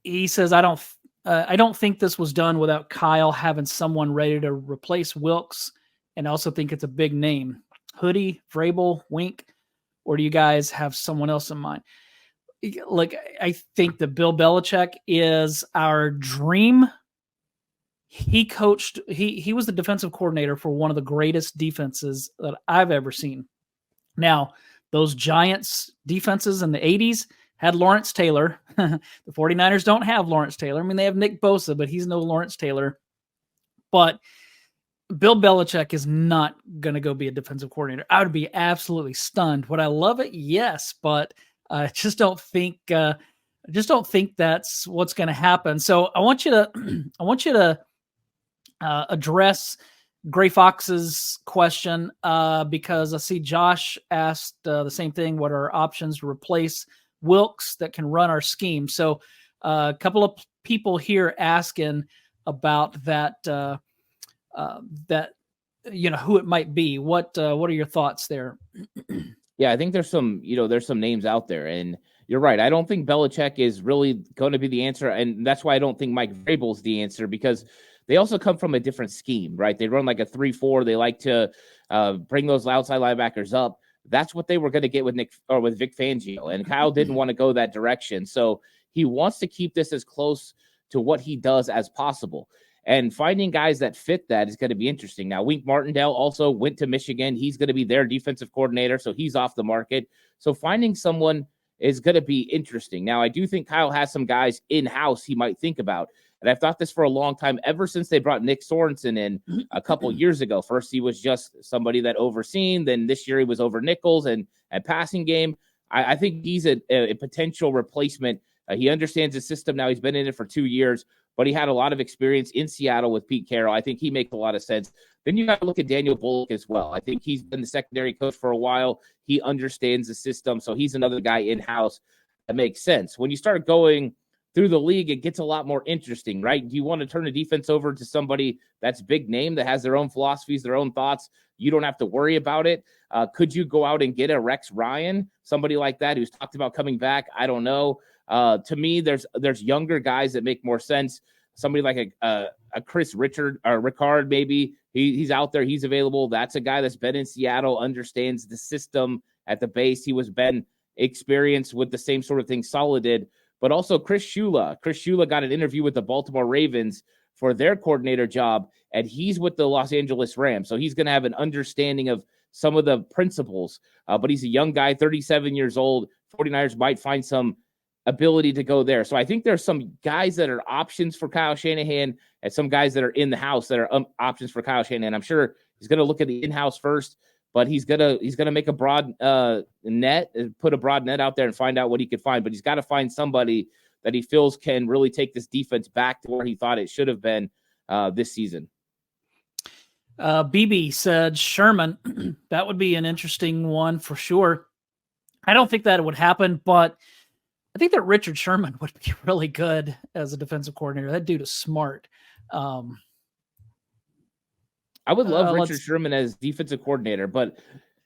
he says, I don't think this was done without Kyle having someone ready to replace Wilks, and I also think it's a big name. Hoodie, Vrabel, Wink, or do you guys have someone else in mind? Like, I think that Bill Belichick is our dream. He was the defensive coordinator for one of the greatest defenses that I've ever seen. Now, those Giants defenses in the 80s had Lawrence Taylor. The 49ers don't have Lawrence Taylor. I mean, they have Nick Bosa, but he's no Lawrence Taylor. But Bill Belichick is not going to go be a defensive coordinator. I would be absolutely stunned. Would I love it? Yes, but I just don't think that's what's going to happen. So I want you to address Gray Fox's question because I see Josh asked the same thing. What are options to replace Wilks that can run our scheme? So a couple of people here asking about that, who it might be. What are your thoughts there? Yeah, I think there's some names out there, and you're right. I don't think Belichick is really going to be the answer, and that's why I don't think Mike Vrabel's the answer, because they also come from a different scheme, right? They run like a 3-4. They like to bring those outside linebackers up. That's what they were going to get with Vic Fangio, and Kyle didn't want to go that direction. So he wants to keep this as close to what he does as possible. And finding guys that fit that is going to be interesting. Now, Wink Martindale also went to Michigan. He's going to be their defensive coordinator, so he's off the market. So finding someone is going to be interesting. Now, I do think Kyle has some guys in-house he might think about. And I've thought this for a long time, ever since they brought Nick Sorensen in a couple years ago. First, he was just somebody that overseen. Then this year he was over nickels and passing game. I think he's a potential replacement. He understands the system now. He's been in it for 2 years, but he had a lot of experience in Seattle with Pete Carroll. I think he makes a lot of sense. Then you got to look at Daniel Bullock as well. I think he's been the secondary coach for a while. He understands the system, so he's another guy in-house that makes sense. When you start going through the league, it gets a lot more interesting, right? Do you want to turn the defense over to somebody that's big name, that has their own philosophies, their own thoughts? You don't have to worry about it. Could you go out and get a Rex Ryan, somebody like that who's talked about coming back? I don't know. To me, there's younger guys that make more sense. Somebody like a Chris Ricard, maybe. He's out there. He's available. That's a guy that's been in Seattle, understands the system at the base. He was been experienced with the same sort of thing Saleh did. But also Chris Shula. Chris Shula got an interview with the Baltimore Ravens for their coordinator job, and he's with the Los Angeles Rams. So he's going to have an understanding of some of the principles. But he's a young guy, 37 years old. 49ers might find some ability to go there. So I think there's some guys that are options for Kyle Shanahan and some guys that are in the house that are options for Kyle Shanahan. I'm sure he's going to look at the in-house first, but he's gonna make a broad net, put a broad net out there and find out what he could find. But he's got to find somebody that he feels can really take this defense back to where he thought it should have been this season. BB said Sherman. That would be an interesting one for sure. I don't think that it would happen, but I think that Richard Sherman would be really good as a defensive coordinator. That dude is smart. I would love Richard Sherman as defensive coordinator, but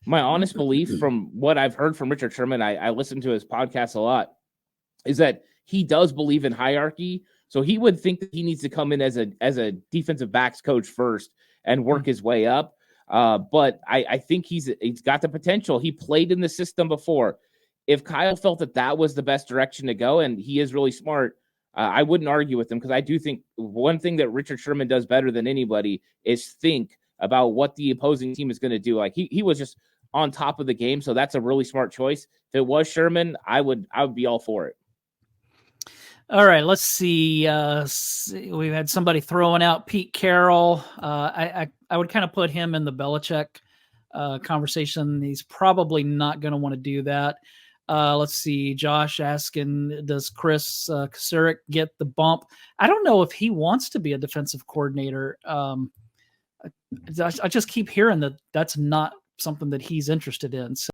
my honest belief from what I've heard from Richard Sherman, I listen to his podcast a lot, is that he does believe in hierarchy. So he would think that he needs to come in as a defensive backs coach first and work his way up. But I think he's got the potential. He played in the system before. If Kyle felt that was the best direction to go, and he is really smart, I wouldn't argue with him, because I do think one thing that Richard Sherman does better than anybody is think about what the opposing team is going to do. Like he was just on top of the game, so that's a really smart choice. If it was Sherman, I would be all for it. All right, let's see. We've had somebody throwing out Pete Carroll. I would kind of put him in the Belichick conversation. He's probably not going to want to do that. Let's see. Josh asking, does Chris Kasurik get the bump? I don't know if he wants to be a defensive coordinator. I just keep hearing that that's not something that he's interested in. So